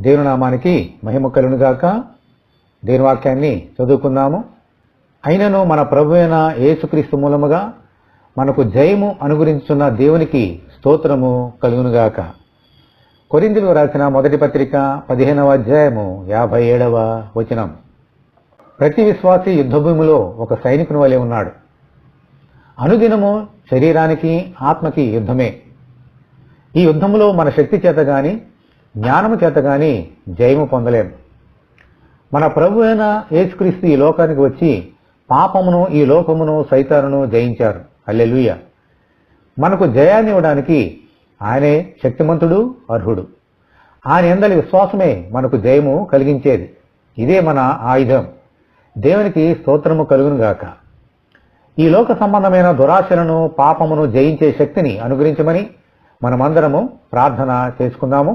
దేవుని నామానికి మహిమ కలుగునుగాక. దేవుని వాక్యాన్ని చదువుకుందాము. అయినను మన ప్రభువైన యేసుక్రీస్తు మూలముగా మనకు జయము అనుగ్రహించున్న దేవునికి స్తోత్రము కలుగునుగాక. కొరింథీయులకు రాసిన మొదటి పత్రిక 15వ అధ్యాయము 57వ వచనం. ప్రతి విశ్వాసి యుద్ధభూమిలో ఒక సైనికుని వలె ఉన్నాడు. అనుదినము శరీరానికి ఆత్మకి యుద్ధమే. ఈ యుద్ధములో మన శక్తి చేత గాని జ్ఞానము చేత గాని జయము పొందలేము. మన ప్రభు అయిన యేసుక్రీస్తు ఈ లోకానికి వచ్చి పాపమును, ఈ లోకమును, సైతానును జయించారు. హల్లెలూయా. మనకు జయాన్ని ఇవ్వడానికి ఆయనే శక్తిమంతుడు, అర్హుడు. ఆయన యందలి విశ్వాసమే మనకు జయము కలిగించేది. ఇదే మన ఆయుధం. దేవునికి స్తోత్రము కలుగునుగాక. ఈ లోక సంబంధమైన దురాశలను, పాపమును జయించే శక్తిని అనుగ్రహించమని మనమందరము ప్రార్థన చేసుకుందాము.